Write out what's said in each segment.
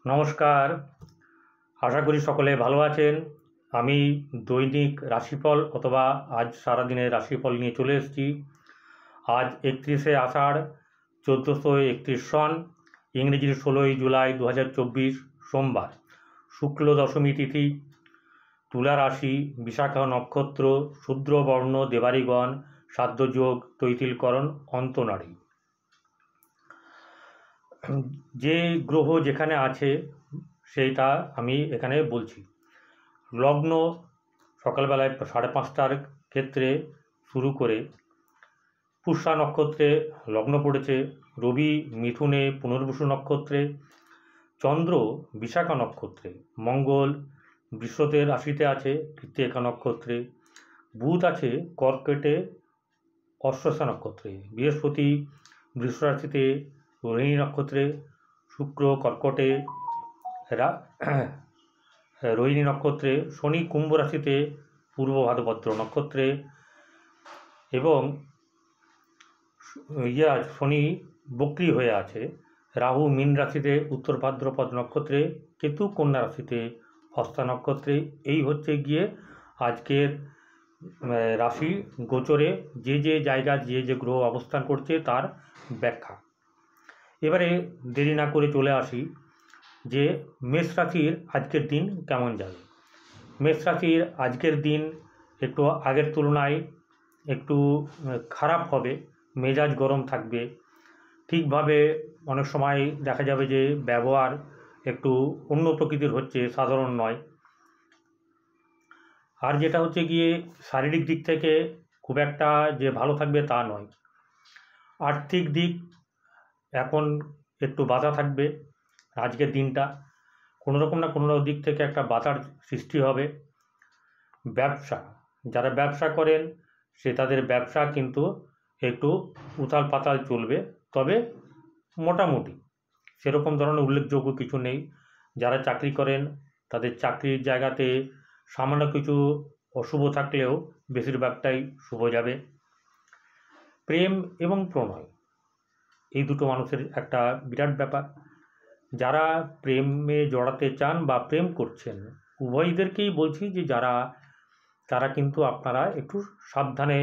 নমস্কার। আশা করি সকলে ভালো আছেন। আমি দৈনিক রাশিফল অথবা আজ সারাদিনের রাশিফল নিয়ে চলে এসেছি। আজ 31শে আষাঢ় 1431 সন, ইংরেজির 16ই জুলাই 2024 সোমবার, শুক্ল দশমী তিথি, তুলা রাশি, বিশাখা নক্ষত্র, শূদ্রবর্ণ, দেবারিগণ, সাধ্যযোগ, তৈতিলকরণ, অন্তনারী। যে গ্রহ যেখানে আছে সেইটা আমি এখানে বলছি। লগ্ন সকালবেলায় 5:30টার ক্ষেত্রে শুরু করে পুষ্যা নক্ষত্রে লগ্ন পড়েছে, রবি মিথুনে পুনর্বসু নক্ষত্রে, চন্দ্র বিশাখা নক্ষত্রে, মঙ্গল বৃষতের রাশিতে আছে কৃত্তিকা নক্ষত্রে, বুধ আছে কর্কটে অশ্বসা নক্ষত্রে, বৃহস্পতি বৃষ রাশিতে রোহিণী নক্ষত্রে, শুক্র কর্কটে রোহিণী নক্ষত্রে, শনি কুম্ভ রাশিতে পূর্ব ভাদ্রপদ নক্ষত্রে, এবং শনি বক্রী হয়ে আছে, রাহু মীন রাশিতে উত্তর ভাদ্রপদ নক্ষত্রে, কেতু কন্যা রাশিতে হস্তা নক্ষত্রে। এই হচ্ছে গিয়ে আজকের রাশি গোচরে যে যে জায়গায় যে যে গ্রহ অবস্থান করছে তার ব্যাখ্যা। এবারে দেরি না করে চলে আসি যে মেষ রাশির আজকের দিন কেমন যাবে। মেষ রাশির আজকের দিন একটু আগের তুলনায় একটু খারাপ হবে, মেজাজ গরম থাকবে, ঠিকভাবে অনেক সময় দেখা যাবে যে ব্যবহার একটু অন্য প্রকৃতির হচ্ছে, সাধারণ নয়। আর যেটা হচ্ছে গিয়ে শারীরিক দিক থেকে খুব একটা যে ভালো থাকবে তা নয়। আর্থিক দিক এখন একটু বাধা থাকবে আজকের দিনটা, কোনো রকম না কোনো দিক থেকে একটা বাধার সৃষ্টি হবে। ব্যবসা, যারা ব্যবসা করেন তাদের ব্যবসা কিন্তু একটু উথাল পাতাল চলবে, তবে মোটামুটি সেরকম ধরনের উল্লেখযোগ্য কিছু নেই। যারা চাকরি করেন তাদের চাকরির জায়গাতে সামান্য কিছু অশুভ থাকলেও বেশিরভাগটাই শুভ যাবে। প্রেম এবং প্রণয় এই দুটো মানুষের একটা বিরাট ব্যাপার। যারা প্রেমে জড়াতে চান বা প্রেম করছেন উভয়দেরকেই বলছি যে তারা কিন্তু আপনারা একটু সাবধানে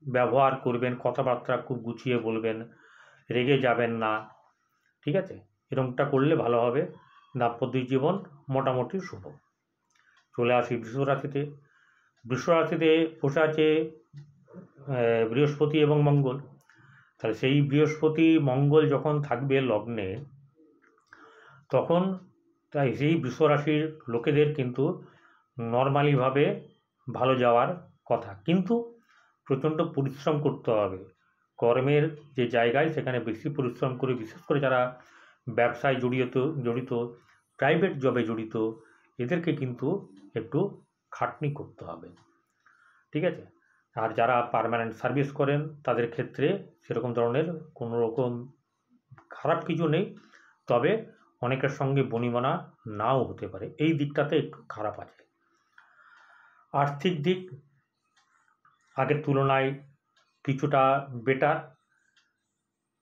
ব্যবহার করবেন, কথাবার্তা খুব গুছিয়ে বলবেন, রেগে যাবেন না, ঠিক আছে? এরকমটা করলে ভালো হবে। দাম্পত্য জীবন মোটামুটি শুভ। চলে আসি বৃষ রাশিতে। বৃষ রাশিতে বসে আছে বৃহস্পতি এবং মঙ্গল। তাহলে সেই বৃহস্পতি মঙ্গল যখন থাকবে লগ্নে, তখন তাই সেই বৃষ রাশির লোকেদের কিন্তু নর্মালিভাবে ভালো যাওয়ার কথা, কিন্তু প্রচণ্ড পরিশ্রম করতে হবে। কর্মের যে জায়গায় সেখানে বেশি পরিশ্রম করে, বিশেষ করে যারা ব্যবসায় জড়িত, প্রাইভেট জবে জড়িত, এদেরকে কিন্তু একটু খাটনি করতে হবে, ঠিক আছে? আর যারা পার্মানেন্ট সার্ভিস করেন তাদের ক্ষেত্রে সেরকম ধরনের কোনো রকম খারাপ কিছু নেই, তবে অনেকের সঙ্গে বনিবনা নাও হতে পারে, এই দিকটাতে একটু খারাপ আছে। আর্থিক দিক আগের তুলনায় কিছুটা বেটার।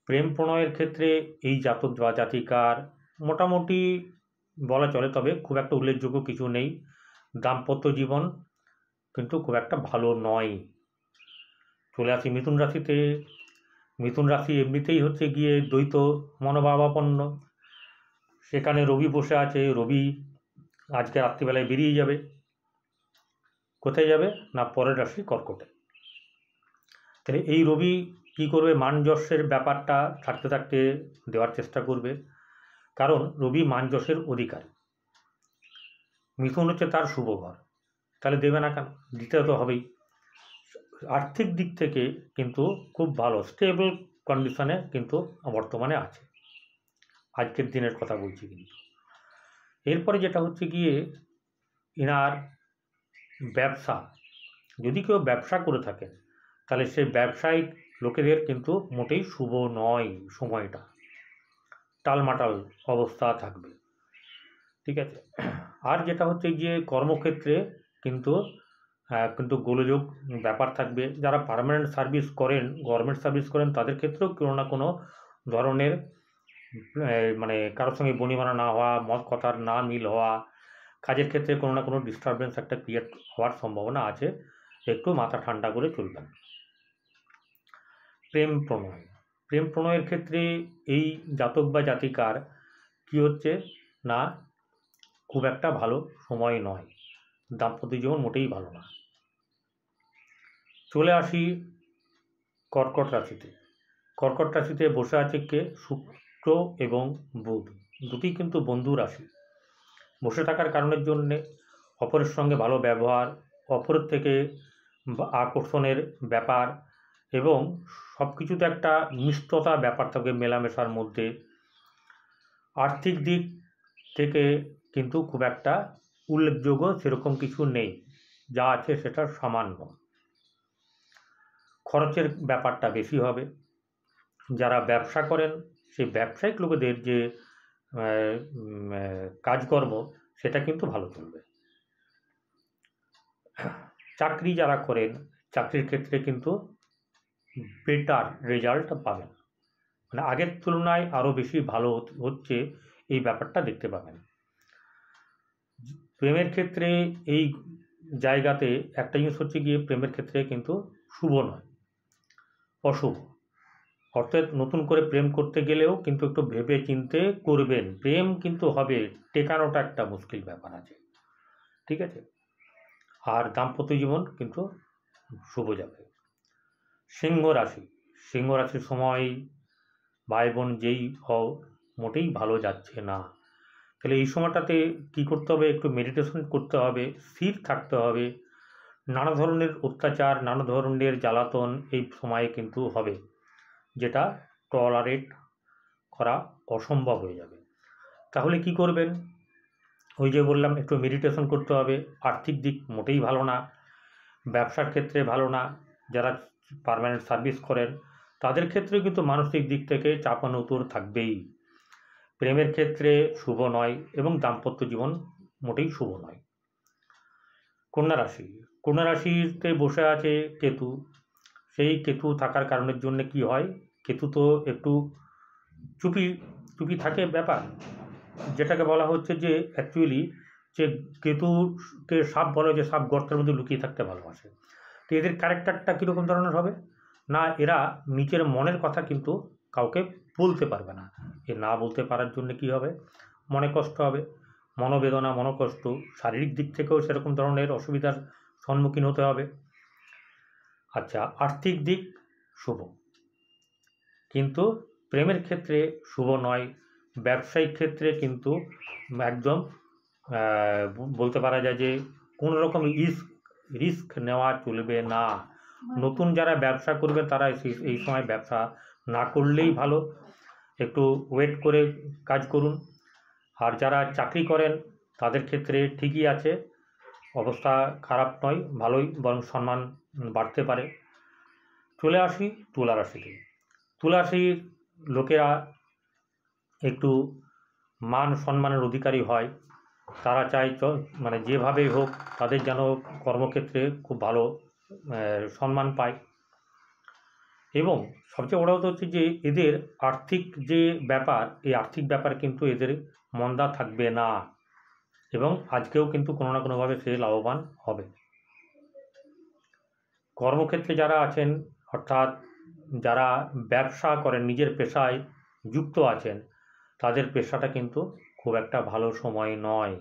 প্রেম প্রণয়ের ক্ষেত্রে এই জাতক বা জাতিকার মোটামুটি বলা চলে, তবে খুব একটা উল্লেখযোগ্য কিছু নেই। দাম্পত্য জীবন কিন্তু খুব একটা ভালো নয়। চলে আসি মিথুন রাশিতে। মিথুন রাশি এমনিতেই হচ্ছে গিয়ে দ্বৈত মনোভাবাপন্ন। সেখানে রবি বসে আছে। রবি আজকে রাত্রিবেলায় বেরিয়ে যাবে। কোথায় যাবে না পরের রাশি কর্কটে। তাহলে এই রবি কী করবে, মান যশের ব্যাপারটা থাকতে থাকতে দেওয়ার চেষ্টা করবে, কারণ রবি মান যশের অধিকারী। মিথুন হচ্ছে তার শুভ ঘর, তাহলে দেবে না কেন, দিতে তো হবেই। আর্থিক দিক থেকে কিন্তু খুব ভালো স্টেবল কন্ডিশনে কিন্তু বর্তমানে আছে, আজকের দিনের কথা বলছি। কিন্তু এরপরে যেটা হচ্ছে গিয়ে এনার ব্যবসা, যদি কেউ ব্যবসা করে থাকেন তাহলে সেই ব্যবসায়িক লোকেদের কিন্তু মোটেই শুভ নয়, সময়টা টালমাটাল অবস্থা থাকবে, ঠিক আছে? আর যেটা হচ্ছে গিয়ে কর্মক্ষেত্রে কিন্তু গোলযোগ ব্যাপার থাকবে। যারা পার্মানেন্ট সার্ভিস করেন, গভর্নমেন্ট সার্ভিস করেন, তাদের ক্ষেত্রেও কোনো না কোনো ধরনের মানে কারোর সঙ্গে বনিবনা না হওয়া, মত কথার না মিল হওয়া, কাজের ক্ষেত্রে কোনো না কোনো ডিস্টারবেন্স একটা ক্রিয়েট হওয়ার সম্ভাবনা আছে। একটু মাথা ঠান্ডা করে চলবেন। প্রেম প্রণয়ের ক্ষেত্রে এই জাতক বা জাতিকার কি হচ্ছে না, খুব একটা ভালো সময় নয়, দাম্পত্য জীবন মোটেই ভালো না। চলে আসি কর্কট রাশিতে। কর্কট রাশিতে বসে আছে কে? শুক্র এবং বুধ, দুটি কিন্তু বন্ধু রাশি। বসে থাকার কারণের জন্যে অপরের সঙ্গে ভালো ব্যবহার, অপরের থেকে আকর্ষণের ব্যাপার এবং সব কিছুতে একটা মিষ্টতা ব্যাপার থাকবে মেলামেশার মধ্যে। আর্থিক দিক থেকে কিন্তু খুব একটা উল্লেখযোগ্য সেরকম কিছু নেই, যা আছে সেটা সামান্য। খরচের ব্যাপারটা বেশি হবে। যারা ব্যবসা করেন সেই ব্যবসায়িক লোকেদের যে কাজকর্ম সেটা কিন্তু ভালো চলবে। চাকরি যারা করেন, চাকরির ক্ষেত্রে কিন্তু বেটার রেজাল্ট পাবেন, মানে আগের তুলনায় আরও বেশি ভালো হচ্ছে, এই ব্যাপারটা দেখতে পাবেন। প্রেমের ক্ষেত্রে এই জায়গাতে একটা জিনিস হচ্ছে গিয়ে, প্রেমের ক্ষেত্রে কিন্তু শুভ নয়, অশুভ। অর্থাৎ নতুন করে প্রেম করতে গেলেও কিন্তু একটু ভেবে চিনতে করবেন। প্রেম কিন্তু হবে, টেকানোটা একটা মুশকিল ব্যাপার আছে, ঠিক আছে। আর দাম্পত্য জীবন কিন্তু শুভ যাবে। সিংহ রাশি, সিংহ রাশির সময় ভাই বোন যেই হও মোটেই ভালো যাচ্ছে না। তাহলে এই সময়টাতে কী করতে হবে? একটু মেডিটেশন করতে হবে, স্থির থাকতে হবে। নানা ধরনের অত্যাচার, নানা ধরনের জ্বালাতন এই সময়ে কিন্তু হবে, যেটা টলারেট করা অসম্ভব হয়ে যাবে। তাহলে কি করবেন? ওই যে বললাম, একটু মেডিটেশন করতে হবে। আর্থিক দিক মোটেই ভালো না, ব্যবসার ক্ষেত্রে ভালো না। যারা পার্মানেন্ট সার্ভিস করেন তাদের ক্ষেত্রে কিন্তু মানসিক দিক থেকে চাপানোতর থাকবেই। প্রেমের ক্ষেত্রে শুভ নয় এবং দাম্পত্য জীবন মোটেই শুভ নয়। কন্যা রাশি, কন্যা রাশিতে বসে আছে কেতু। সেই কেতু থাকার কারণের জন্য কি হয়, কেতু তো একটু চুপি চুপি থাকে ব্যাপার, যেটাকে বলা হচ্ছে যে অ্যাকচুয়ালি যে কেতুকে সাপ বলে, যে সাপ গর্তের মধ্যে লুকিয়ে থাকতে ভালোবাসে। তো এদের ক্যারেক্টারটা কীরকম ধরনের হবে না, এরা নিজের মনের কথা কিন্তু কাউকে বলতে পারবে না। এ না বলতে পারার জন্য কি হবে, মনে কষ্ট হবে, মনোবেদনা, মনোকষ্ট, শারীরিক দিক থেকেও সেরকম ধরনের অসুবিধার সম্মুখীন হতে হবে। আচ্ছা, আর্থিক দিক শুভ, কিন্তু প্রেমের ক্ষেত্রে শুভ নয়। ব্যবসায়িক ক্ষেত্রে কিন্তু একদম বলতে পারা যায় যে কোনো রকম রিস্ক নেওয়া চলবে না। নতুন যারা ব্যবসা করবে তারা এই সময় ব্যবসা না করলেই ভালো, একটু ওয়েট করে কাজ করুন। আর যারা চাকরি করেন তাদের ক্ষেত্রে ঠিকই আছে, অবস্থা খারাপ নয়, ভালোই, বরং সম্মান বাড়তে পারে। চলে আসি তুলা রাশিতে। তুলা রাশির লোকেরা একটু মান সম্মানের অধিকারী হয়। তারা চায় মানে যেভাবেই হোক তাদের যেন কর্মক্ষেত্রে খুব ভালো সম্মান পায়। এবং সবচেয়ে বড় কথা হচ্ছে যে এদের আর্থিক যে ব্যাপার, এই আর্থিক ব্যাপার কিন্তু এদের মন্দা থাকবে না, এবং আজকেও কিন্তু কোনো না কোনোভাবে সে লাভবান হবে। কর্মক্ষেত্রে যারা আছেন, অর্থাৎ যারা ব্যবসা করেন, নিজের পেশায় যুক্ত আছেন, তাদের পেশাটা কিন্তু খুব একটা ভালো সময় নয়।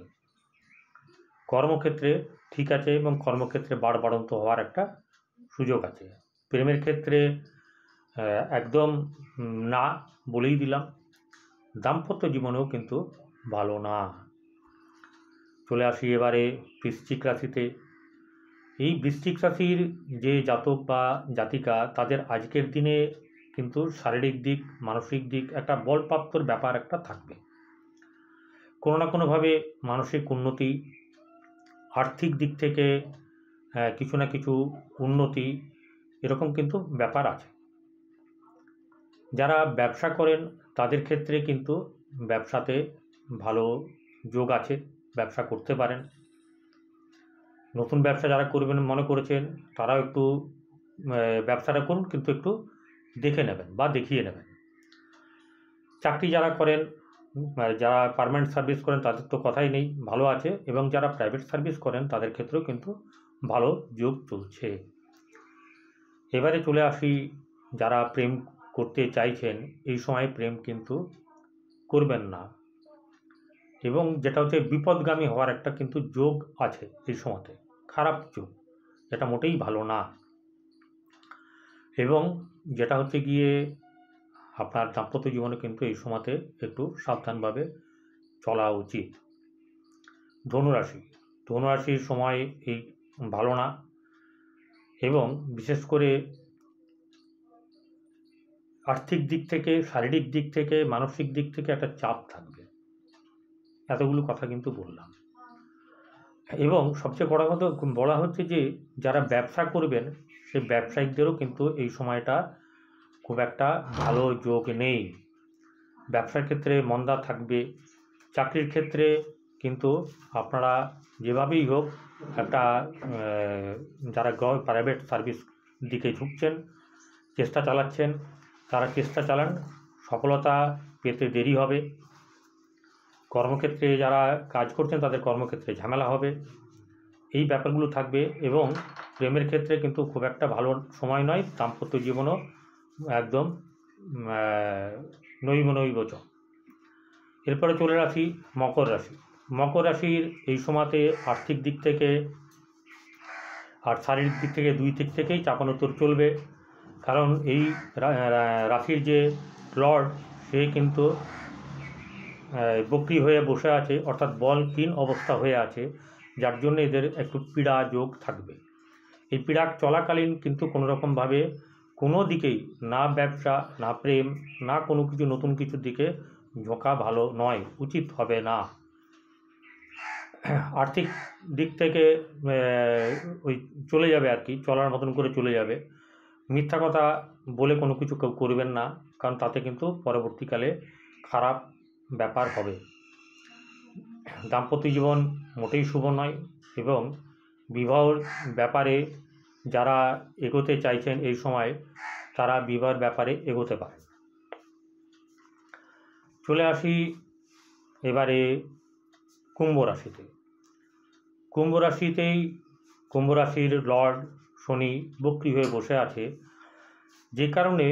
কর্মক্ষেত্রে ঠিক আছে এবং কর্মক্ষেত্রে বাড়বাড়ন্ত হওয়ার একটা সুযোগ আছে। প্রেমের ক্ষেত্রে একদম না বলেই দিলাম। দাম্পত্য জীবনেও কিন্তু ভালো না। চলে আসি এবারে বৃশ্চিক রাশিতে। এই বৃশ্চিক রাশির যে জাতক বা জাতিকা, তাদের আজকের দিনে কিন্তু শারীরিক দিক, মানসিক দিক একটা বলপ্রাপ্তর ব্যাপার একটা থাকবে। কোনো না কোনোভাবে মানসিক উন্নতি, আর্থিক দিক থেকে কিছু না কিছু উন্নতি, এরকম কিন্তু ব্যাপার আছে। যারা ব্যবসা করেন তাদের ক্ষেত্রে কিন্তু ব্যবসাতে ভালো যোগ আছে, ব্যবসা করতে পারেন। নতুন ব্যবসা যারা করবেন মনে করেছেন তারাও একটু ব্যবসাটা করুন, কিন্তু একটু দেখে নেবেন বা দেখিয়ে নেবেন। চাকরি যারা করেন, যারা পার্মানেন্ট সার্ভিস করেন তাদের তো কথাই নেই, ভালো আছে, এবং যারা প্রাইভেট সার্ভিস করেন তাদের ক্ষেত্রেও কিন্তু ভালো যোগ চলছে। এবারে চলে আসি, যারা প্রেম করতে চাইছেন এই সময় প্রেম কিন্তু করবেন না, এবং যেটা হচ্ছে বিপদগামী হওয়ার একটা কিন্তু যোগ আছে এই সময়তে, খারাপ যোগ, যেটা মোটেই ভালো না। এবং যেটা হচ্ছে গিয়ে আপনার দাম্পত্য জীবনে কিন্তু এই সময়তে একটু সাবধানভাবে চলা উচিত। ধনুরাশির সময় এই ভালো না, এবং বিশেষ করে আর্থিক দিক থেকে, শারীরিক দিক থেকে, মানসিক দিক থেকে একটা চাপ থাকবে। এতগুলো কথা কিন্তু বললাম। এবং সবচেয়ে বড় কথা বলা হচ্ছে যে যারা ব্যবসা করবেন সেই ব্যবসায়িকদেরও কিন্তু এই সময়টা খুব একটা ভালো যোগ নেই। ব্যবসার ক্ষেত্রে মন্দা থাকবে। চাকরির ক্ষেত্রে কিন্তু আপনারা যেভাবেই হোক একটা যারা প্রাইভেট সার্ভিস দিকে ঝুঁকছেন, চেষ্টা চালাচ্ছেন, তারা চেষ্টা চালান, সফলতা পেতে দেরি হবে। কর্মক্ষেত্রে যারা কাজ করছেন তাদের কর্মক্ষেত্রে ঝামেলা হবে, এই ব্যাপারগুলো থাকবে। এবং প্রেমের ক্ষেত্রে কিন্তু খুব একটা ভালো সময় নয়, দাম্পত্য জীবনও একদম নৈবচ। এরপরে চলে আসি মকর রাশি। মকর রাশির এই সময়তে আর্থিক দিক থেকে আর শারীরিক দিক থেকে দুই দিক থেকেই চাপানোতর চলবে, কারণ এই রাশির যে লর্ড সে কিন্তু বক্রি হয়ে বসে আছে, অর্থাৎ বলহীন অবস্থা হয়ে আছে, যার জন্য এদের একটু পীড়া যোগ থাকবে। এই পীড়া চলাকালীন কিন্তু কোনোরকমভাবে কোনো দিকেই না ব্যবসা, না প্রেম, না কোনো কিছু নতুন কিছুর দিকে ঝোঁকা ভালো নয়, উচিত হবে না। আর্থিক দিক থেকে ওই চলে যাবে আর কি, চলার মতন করে চলে যাবে। মিথ্যা কথা বলে কোনো কিছু কেউ করবেন না, কারণ তাতে কিন্তু পরবর্তীকালে খারাপ ব্যাপার হবে। দাম্পত্য জীবন মোটেই শুভ নয়, এবং বিবাহর ব্যাপারে যারা এগোতে চাইছেন এই সময় তারা বিবাহের ব্যাপারে এগোতে পারেন। চলে আসি এবারে কুম্ভ রাশিতে। কুম্ভ রাশির লর্ড শনি বক্রি হয়ে বসে আছে, যে কারণে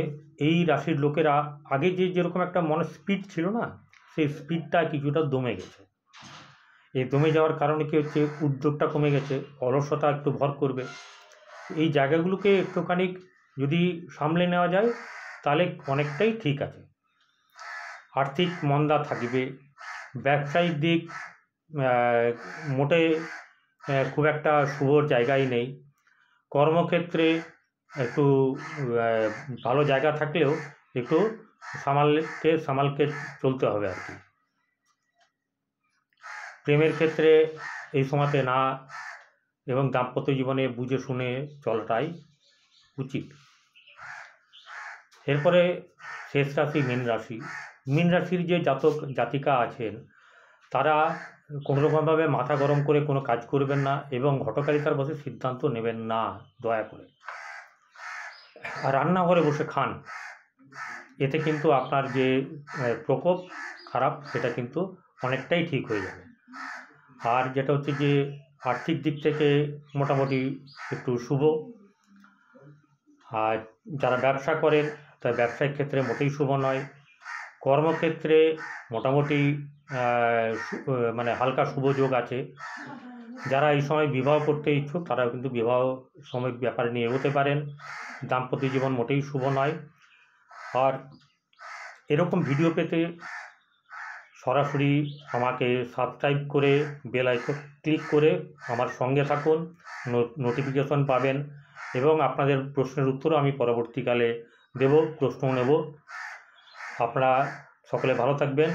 এই রাশির লোকেরা আগে যেরকম একটা মনের স্পিড ছিল না, সেই স্পিডটা কিছুটা দমে গেছে। এই দমে যাওয়ার কারণে কি হচ্ছে, উদ্যোগটা কমে গেছে, অলসতা একটু ভর করবে। এই জায়গাগুলোকে একটুখানি যদি সামলে নেওয়া যায় তাহলে অনেকটাই ঠিক আছে। আর্থিক মন্দা থাকবে, ব্যবসায়িক দিক মোটে খুব একটা শুভ জায়গায় নেই। কর্মক্ষেত্রে একটু ভালো জায়গা থাকলেও একটু সামালকে চলতে হবে আর কি। প্রেমের ক্ষেত্রে এই সময়তে না, এবং দাম্পত্য জীবনে বুঝে শুনে চলাটাই উচিত। এরপরে শেষ রাশি মীন রাশি। মীন রাশির যে জাতিকা আছেন তারা কোনোরকমভাবে মাথা গরম করে কোনো কাজ করবেন না, এবং হঠকারিতার বসে সিদ্ধান্ত নেবেন না দয়া করে। আর রান্নাঘরে বসে খান, এতে কিন্তু আপনার যে প্রকোপ খারাপ সেটা কিন্তু অনেকটাই ঠিক হয়ে যাবে। আর যেটা হচ্ছে যে আর্থিক দিক থেকে মোটামুটি একটু শুভ। আর যারা ব্যবসা করেন তার ব্যবসায়িক ক্ষেত্রে মোটেই শুভ নয়। কর্মক্ষেত্রে মোটামুটি মানে হালকা শুভ যোগ আছে। যারা এই সময় বিবাহ করতে ইচ্ছুক তারাও কিন্তু বিবাহ সময় ব্যাপারে নিয়ে এগোতে পারেন। দাম্পত্য জীবন মোটেই শুভ নয়। আর এরকম ভিডিও পেতে সরাসরি আমাকে সাবস্ক্রাইব করে বেল আইকন ক্লিক করে আমার সঙ্গে থাকুন, নোটিফিকেশন পাবেন, এবং আপনাদের প্রশ্নের উত্তরও আমি পরবর্তীকালে দেব, প্রশ্ন নেব। আপনারা সকলে ভালো থাকবেন।